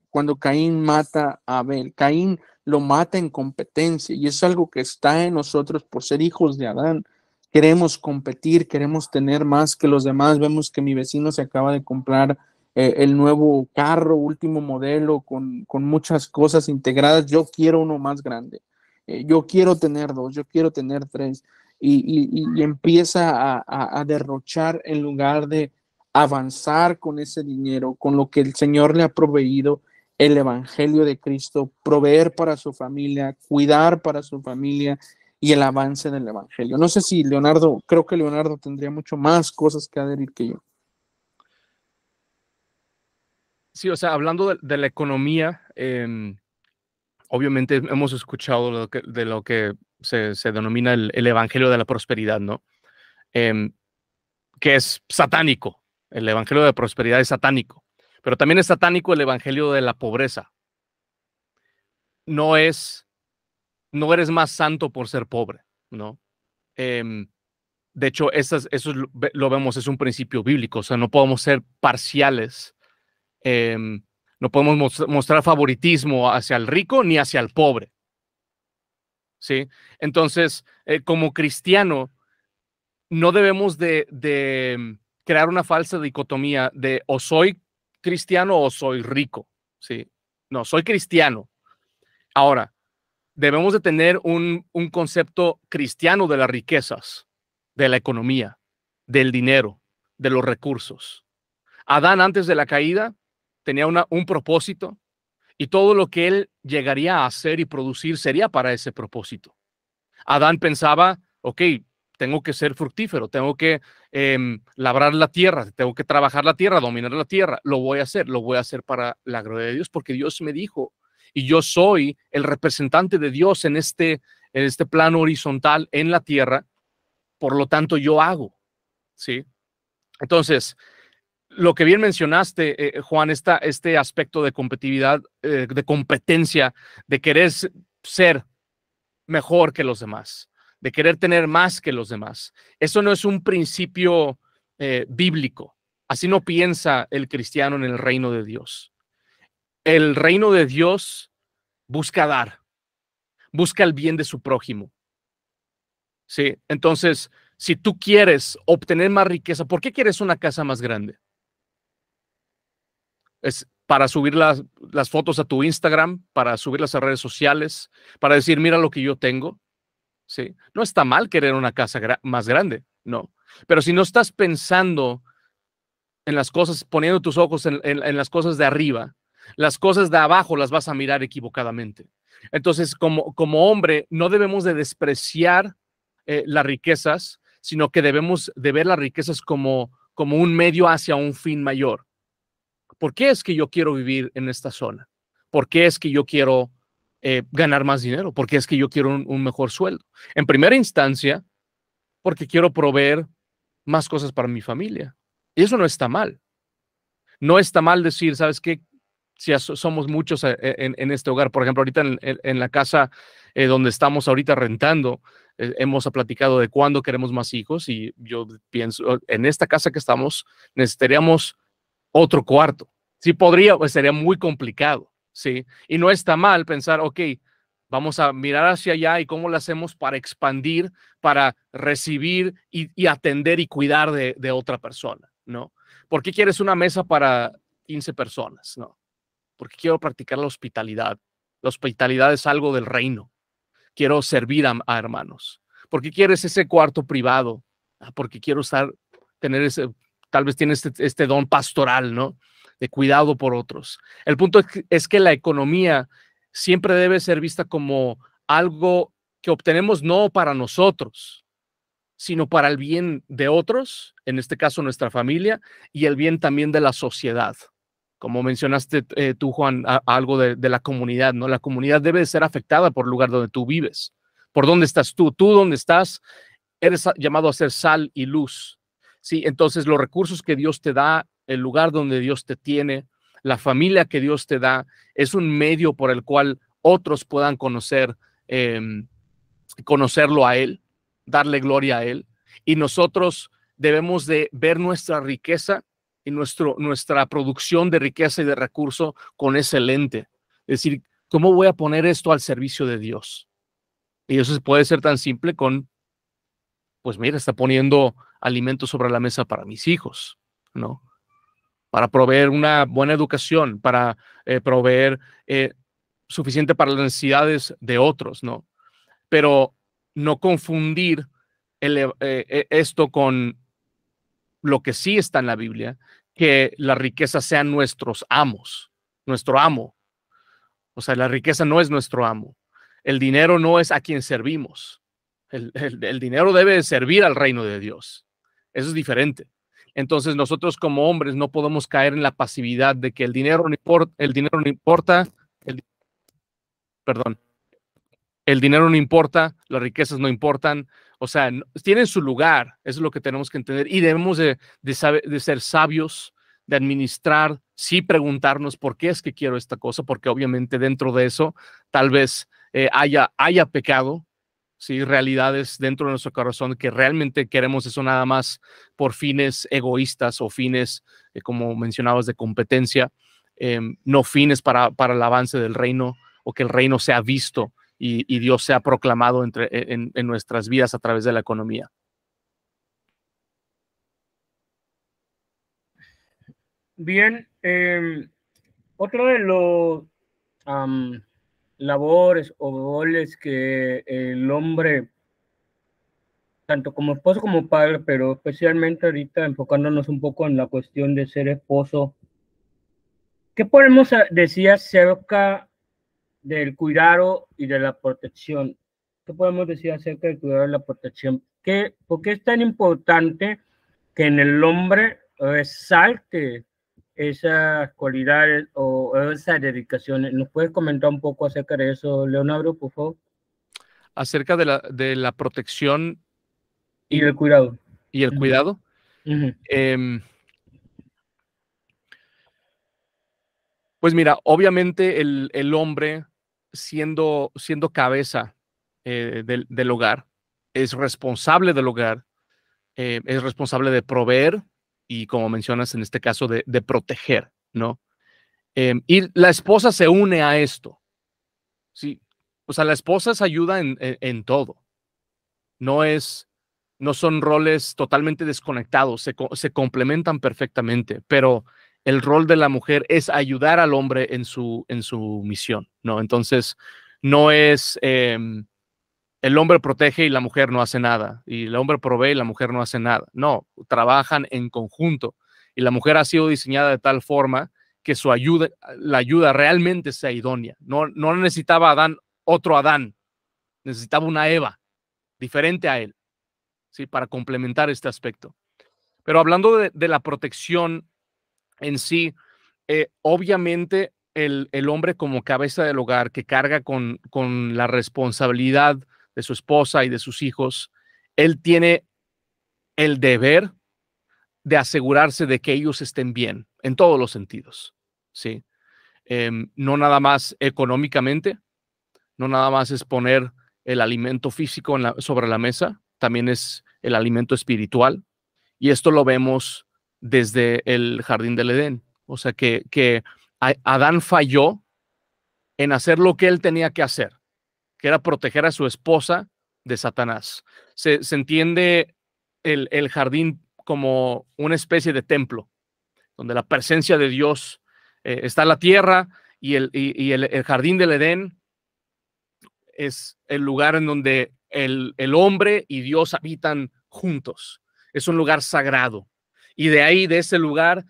Cuando Caín mata a Abel, Caín lo mata en competencia y es algo que está en nosotros por ser hijos de Adán. Queremos competir, queremos tener más que los demás. Vemos que mi vecino se acaba de comprar el nuevo carro, último modelo, con muchas cosas integradas. Yo quiero uno más grande. Yo quiero tener dos, yo quiero tener tres. Y empieza a derrochar en lugar de avanzar con ese dinero, con lo que el Señor le ha proveído, el Evangelio de Cristo, proveer para su familia, cuidar para su familia y el avance del Evangelio. No sé si Leonardo, creo que Leonardo tendría mucho más cosas que adherir que yo. Sí, o sea, hablando de la economía, obviamente hemos escuchado de lo que se denomina el evangelio de la prosperidad, ¿no? Que es satánico. El evangelio de la prosperidad es satánico, pero también es satánico el evangelio de la pobreza. No eres más santo por ser pobre, ¿no? De hecho, eso lo vemos, es un principio bíblico, o sea, no podemos ser parciales. No podemos mostrar favoritismo hacia el rico ni hacia el pobre. ¿Sí? Entonces, como cristiano, no debemos de crear una falsa dicotomía de o soy cristiano o soy rico. ¿Sí? No, soy cristiano. Ahora, debemos de tener un concepto cristiano de las riquezas, de la economía, del dinero, de los recursos. Adán, antes de la caída, tenía un propósito, y todo lo que él llegaría a hacer y producir sería para ese propósito. Adán pensaba, ok, tengo que ser fructífero, tengo que labrar la tierra, tengo que trabajar la tierra, dominar la tierra. Lo voy a hacer para la gloria de Dios, porque Dios me dijo, y yo soy el representante de Dios en este plano horizontal en la tierra, por lo tanto yo hago, ¿sí? Entonces, lo que bien mencionaste, Juan, este aspecto de competitividad, de competencia, de querer ser mejor que los demás, de querer tener más que los demás. Eso no es un principio bíblico. Así no piensa el cristiano en el reino de Dios. El reino de Dios busca dar, busca el bien de su prójimo. ¿Sí? Entonces, si tú quieres obtener más riqueza, ¿por qué quieres una casa más grande? Es para subir las fotos a tu Instagram, para subirlas a redes sociales, para decir, mira lo que yo tengo. ¿Sí? No está mal querer una casa más grande, no. Pero si no estás pensando en las cosas, poniendo tus ojos en las cosas de arriba, las cosas de abajo las vas a mirar equivocadamente. Entonces, como hombre, no debemos de despreciar las riquezas, sino que debemos de ver las riquezas como un medio hacia un fin mayor. ¿Por qué es que yo quiero vivir en esta zona? ¿Por qué es que yo quiero ganar más dinero? ¿Por qué es que yo quiero un mejor sueldo? En primera instancia, porque quiero proveer más cosas para mi familia. Y eso no está mal. No está mal decir, ¿sabes qué? Si somos muchos en este hogar, por ejemplo, ahorita en la casa donde estamos ahorita rentando, hemos platicado de cuándo queremos más hijos, y yo pienso, en esta casa que estamos, necesitaríamos otro cuarto. Sí podría, pues sería muy complicado, ¿sí? Y no está mal pensar, ok, vamos a mirar hacia allá y cómo lo hacemos para expandir, para recibir y atender y cuidar de otra persona, ¿no? ¿Por qué quieres una mesa para 15 personas? No, porque quiero practicar la hospitalidad. La hospitalidad es algo del reino. Quiero servir a hermanos. ¿Por qué quieres ese cuarto privado? Porque quiero tener ese, tal vez tienes este don pastoral, ¿no? De cuidado por otros. El punto es que la economía siempre debe ser vista como algo que obtenemos no para nosotros, sino para el bien de otros, en este caso nuestra familia, y el bien también de la sociedad. Como mencionaste tú, Juan, algo de la comunidad, ¿no? La comunidad debe ser afectada por el lugar donde tú vives. ¿Por dónde estás tú? Tú donde estás, eres llamado a ser sal y luz. Sí, entonces los recursos que Dios te da, el lugar donde Dios te tiene, la familia que Dios te da, es un medio por el cual otros puedan conocerlo a Él, darle gloria a Él. Y nosotros debemos de ver nuestra riqueza y nuestra producción de riqueza y de recurso con ese lente. Es decir, ¿cómo voy a poner esto al servicio de Dios? Y eso puede ser tan simple con, pues mira, está poniendo alimentos sobre la mesa para mis hijos, ¿no? para proveer una buena educación, para proveer suficiente para las necesidades de otros, ¿no? Pero no confundir esto con lo que sí está en la Biblia, que las riquezas sean nuestros amos, nuestro amo. O sea, la riqueza no es nuestro amo. El dinero no es a quien servimos. El dinero debe servir al reino de Dios. Eso es diferente. Entonces nosotros como hombres no podemos caer en la pasividad de que el dinero no importa, perdón, el dinero no importa, las riquezas no importan, o sea, tienen su lugar, eso es lo que tenemos que entender y debemos de ser sabios, de administrar, sí preguntarnos por qué es que quiero esta cosa, porque obviamente dentro de eso tal vez haya pecado, ¿sí? Realidades dentro de nuestro corazón que realmente queremos eso nada más por fines egoístas o fines, como mencionabas, de competencia, no fines para el avance del reino o que el reino sea visto y Dios sea proclamado en nuestras vidas a través de la economía. Bien, otro de los labores o roles que el hombre, tanto como esposo como padre, pero especialmente ahorita enfocándonos un poco en la cuestión de ser esposo, ¿qué podemos decir acerca del cuidado y de la protección? ¿Qué podemos decir acerca del cuidado y la protección? ¿Por qué es tan importante que en el hombre resalte esas cualidades o esas dedicaciones? ¿Nos puedes comentar un poco acerca de eso, Leonardo, por favor? Acerca de la protección y el cuidado. Y el cuidado. Pues mira, obviamente el hombre siendo cabeza del hogar, es responsable del hogar, es responsable de proveer y, como mencionas en este caso, de proteger, ¿no? Y la esposa se une a esto, ¿sí? O sea, la esposa se ayuda en todo. No son roles totalmente desconectados, se complementan perfectamente, pero el rol de la mujer es ayudar al hombre en su misión, ¿no? Entonces, no es el hombre protege y la mujer no hace nada, y el hombre provee y la mujer no hace nada. No, trabajan en conjunto, y la mujer ha sido diseñada de tal forma que la ayuda realmente sea idónea. No necesitaba Adán otro Adán, necesitaba una Eva diferente a él, ¿sí? Para complementar este aspecto. Pero hablando de la protección en sí, obviamente el hombre como cabeza del hogar que carga con la responsabilidad de su esposa y de sus hijos, él tiene el deber de asegurarse de que ellos estén bien en todos los sentidos, ¿sí? No nada más económicamente, no nada más es poner el alimento físico sobre la mesa, también es el alimento espiritual. Y esto lo vemos desde el jardín del Edén. O sea, que Adán falló en hacer lo que él tenía que hacer, que era proteger a su esposa de Satanás. Se entiende el jardín como una especie de templo, donde la presencia de Dios está en la tierra, y el jardín del Edén es el lugar en donde el hombre y Dios habitan juntos. Es un lugar sagrado. Y de ahí, de ese lugar,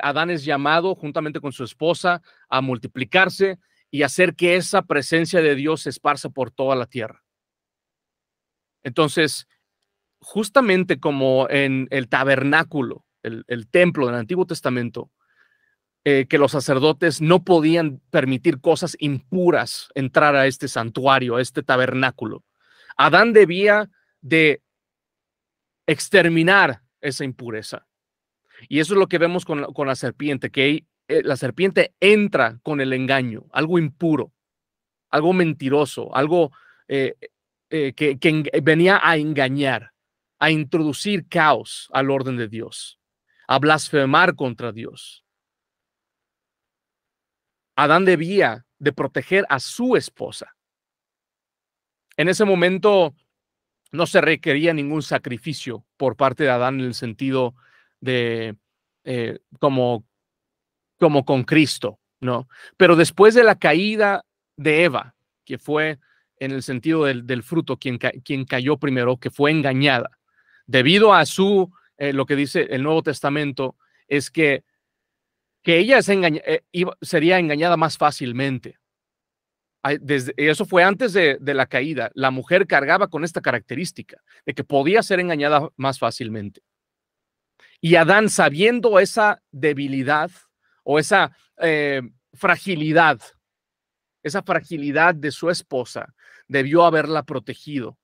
Adán es llamado, juntamente con su esposa, a multiplicarse y hacer que esa presencia de Dios se esparza por toda la tierra. Entonces, justamente como en el tabernáculo, el templo del Antiguo Testamento, que los sacerdotes no podían permitir cosas impuras entrar a este santuario, a este tabernáculo. Adán debía de exterminar esa impureza. Y eso es lo que vemos con la serpiente, que la serpiente entra con el engaño, algo impuro, algo mentiroso, algo que venía a engañar, a introducir caos al orden de Dios, a blasfemar contra Dios. Adán debía de proteger a su esposa. En ese momento no se requería ningún sacrificio por parte de Adán en el sentido de como con Cristo, ¿no? Pero después de la caída de Eva, que fue en el sentido del fruto, quien cayó primero, que fue engañada, debido a lo que dice el Nuevo Testamento, es que ella sería engañada más fácilmente. Eso fue antes de la caída. La mujer cargaba con esta característica de que podía ser engañada más fácilmente. Y Adán, sabiendo esa debilidad o esa fragilidad de su esposa, debió haberla protegido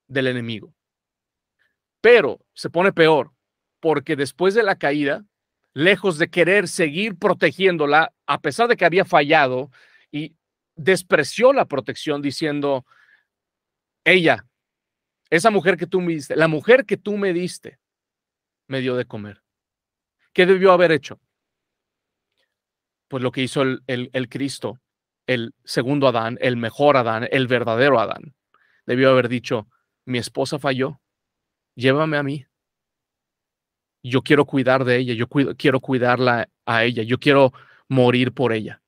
del enemigo. Pero se pone peor, porque después de la caída, lejos de querer seguir protegiéndola, a pesar de que había fallado, y despreció la protección diciendo, esa mujer que tú me diste, la mujer que tú me diste, me dio de comer. ¿Qué debió haber hecho? Pues lo que hizo el Cristo, el segundo Adán, el mejor Adán, el verdadero Adán. Debió haber dicho, mi esposa falló, llévame a mí. Yo quiero cuidar de ella, quiero cuidarla a ella, yo quiero morir por ella.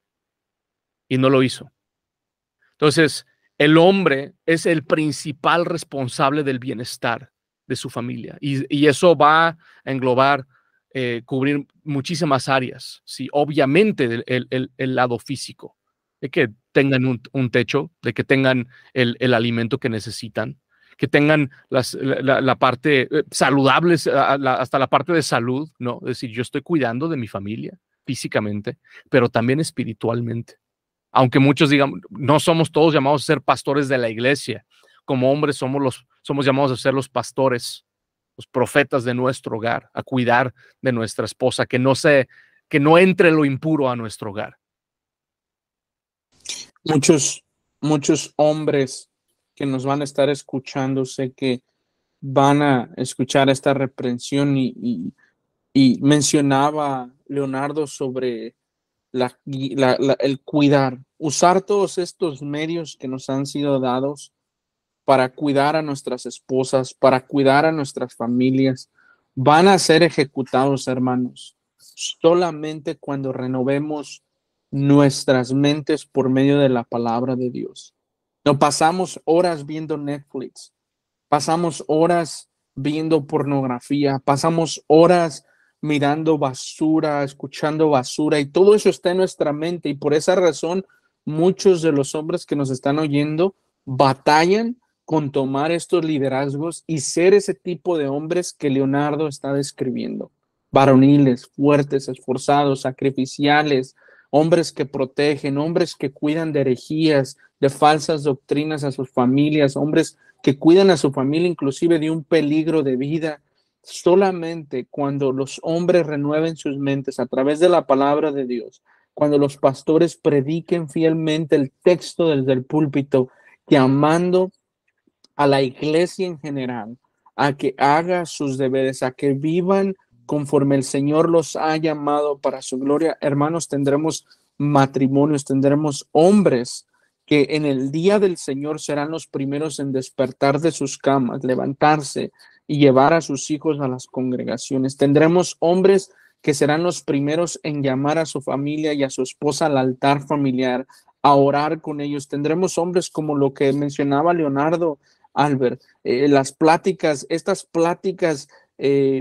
Y no lo hizo. Entonces, el hombre es el principal responsable del bienestar de su familia. Y eso va a englobar, cubrir muchísimas áreas. Sí, obviamente el lado físico, de que tengan un techo, de que tengan el alimento que necesitan, que tengan la parte saludable, hasta la parte de salud, ¿no? Es decir, yo estoy cuidando de mi familia físicamente, pero también espiritualmente. Aunque muchos digan, no somos todos llamados a ser pastores de la iglesia. Como hombres somos llamados a ser los pastores, los profetas de nuestro hogar, a cuidar de nuestra esposa, que no entre lo impuro a nuestro hogar. Muchos hombres que nos van a estar escuchando, sé que van a escuchar esta reprensión y mencionaba Leonardo sobre el cuidar, usar todos estos medios que nos han sido dados para cuidar a nuestras esposas, para cuidar a nuestras familias, van a ser ejecutados, hermanos, solamente cuando renovemos nuestras mentes por medio de la palabra de Dios. No pasamos horas viendo Netflix, pasamos horas viendo pornografía, pasamos horas mirando basura, escuchando basura, y todo eso está en nuestra mente, y por esa razón muchos de los hombres que nos están oyendo batallan con tomar estos liderazgos y ser ese tipo de hombres que Leonardo está describiendo. Varoniles, fuertes, esforzados, sacrificiales, hombres que protegen, hombres que cuidan de herejías, de falsas doctrinas a sus familias, hombres que cuidan a su familia inclusive de un peligro de vida. Solamente cuando los hombres renueven sus mentes a través de la palabra de Dios, cuando los pastores prediquen fielmente el texto desde el púlpito, llamando a la iglesia en general a que haga sus deberes, a que vivan conforme el Señor los ha llamado para su gloria, hermanos, tendremos matrimonios, tendremos hombres que en el día del Señor serán los primeros en despertar de sus camas, levantarse y llevar a sus hijos a las congregaciones. Tendremos hombres que serán los primeros en llamar a su familia y a su esposa al altar familiar, a orar con ellos. Tendremos hombres como lo que mencionaba Leonardo, Albert, estas pláticas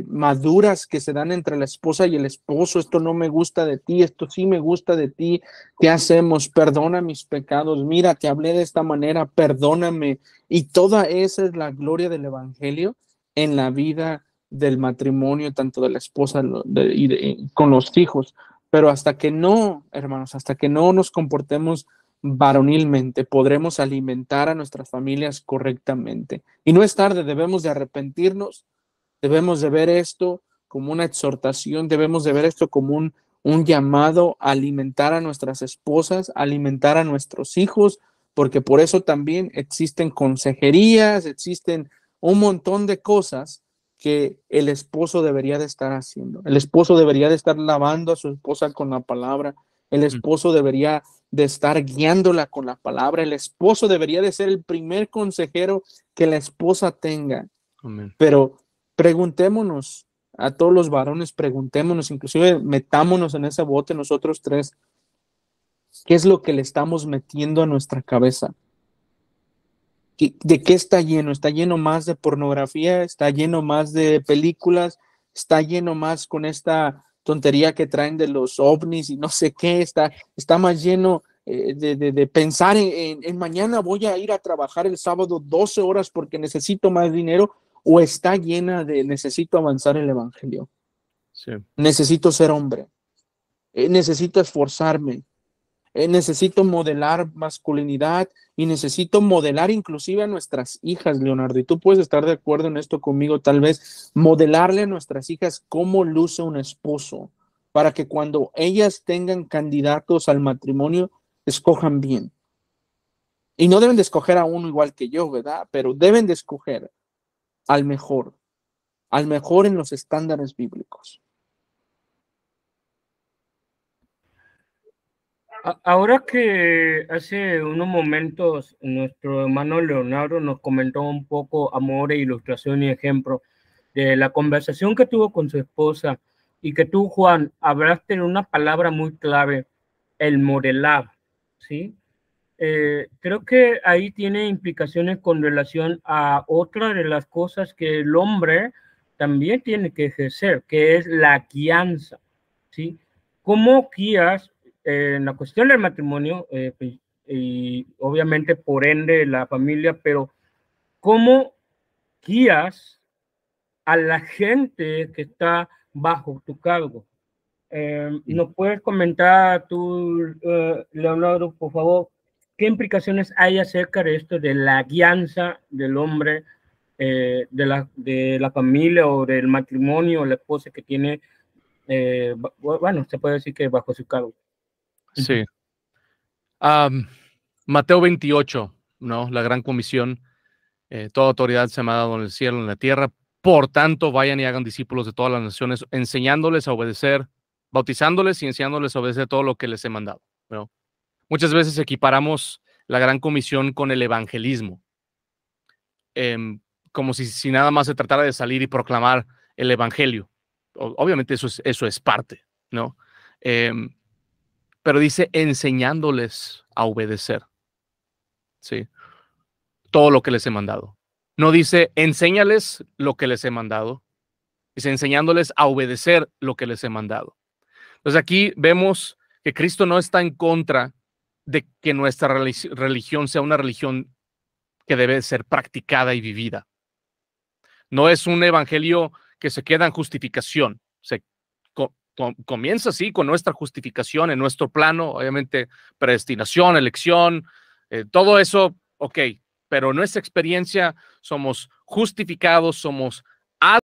maduras que se dan entre la esposa y el esposo. Esto no me gusta de ti, esto sí me gusta de ti. ¿Qué hacemos? Perdona mis pecados. Mira, te hablé de esta manera, perdóname. Y toda esa es la gloria del evangelio en la vida del matrimonio, tanto de la esposa con los hijos. Pero hasta que no, hermanos, hasta que no nos comportemos varonilmente, podremos alimentar a nuestras familias correctamente. Y no es tarde, debemos de arrepentirnos, debemos de ver esto como una exhortación, debemos de ver esto como un llamado a alimentar a nuestras esposas, a alimentar a nuestros hijos, porque por eso también existen consejerías, existen un montón de cosas que el esposo debería de estar haciendo. El esposo debería de estar lavando a su esposa con la palabra. El esposo debería de estar guiándola con la palabra. El esposo debería de ser el primer consejero que la esposa tenga. Amén. Pero preguntémonos, a todos los varones, preguntémonos, inclusive metámonos en ese bote nosotros tres, ¿qué es lo que le estamos metiendo a nuestra cabeza? ¿De qué está lleno? ¿Está lleno más de pornografía? ¿Está lleno más de películas? ¿Está lleno más con esta tontería que traen de los ovnis y no sé qué? ¿Está más lleno de pensar en mañana voy a ir a trabajar el sábado 12 horas porque necesito más dinero? ¿O está llena de necesito avanzar el evangelio? Sí. Necesito ser hombre. Necesito esforzarme. Necesito modelar masculinidad y necesito modelar inclusive a nuestras hijas, Leonardo. Y tú puedes estar de acuerdo en esto conmigo, tal vez modelarle a nuestras hijas cómo luce un esposo, para que cuando ellas tengan candidatos al matrimonio, escojan bien. Y no deben de escoger a uno igual que yo, ¿verdad? Pero deben de escoger al mejor en los estándares bíblicos. Ahora que hace unos momentos nuestro hermano Leonardo nos comentó un poco amor e ilustración y ejemplo de la conversación que tuvo con su esposa y que tú, Juan, hablaste de una palabra muy clave, el modelar, ¿sí? Creo que ahí tiene implicaciones con relación a otra de las cosas que el hombre también tiene que ejercer, que es la guianza, ¿sí? ¿Cómo guías en la cuestión del matrimonio y obviamente por ende la familia, pero cómo guías a la gente que está bajo tu cargo? ¿Nos puedes comentar tú, Leonardo, por favor, qué implicaciones hay acerca de esto de la guianza del hombre, de la familia o del matrimonio o la esposa que tiene, bueno, se puede decir que bajo su cargo? Sí. Mateo 28, ¿no? La gran comisión. Toda autoridad se me ha dado en el cielo y en la tierra. Por tanto, vayan y hagan discípulos de todas las naciones, enseñándoles a obedecer, bautizándoles y enseñándoles a obedecer todo lo que les he mandado, ¿no? Muchas veces equiparamos la gran comisión con el evangelismo, como si nada más se tratara de salir y proclamar el evangelio. Obviamente eso es parte, ¿no? Pero dice enseñándoles a obedecer, ¿sí? Todo lo que les he mandado. No dice enséñales lo que les he mandado, dice enseñándoles a obedecer lo que les he mandado. Entonces aquí vemos que Cristo no está en contra de que nuestra religión sea una religión que debe ser practicada y vivida. No es un evangelio que se queda en justificación. Comienza así con nuestra justificación en nuestro plano, obviamente predestinación, elección, todo eso, ok, pero en nuestra experiencia somos justificados, somos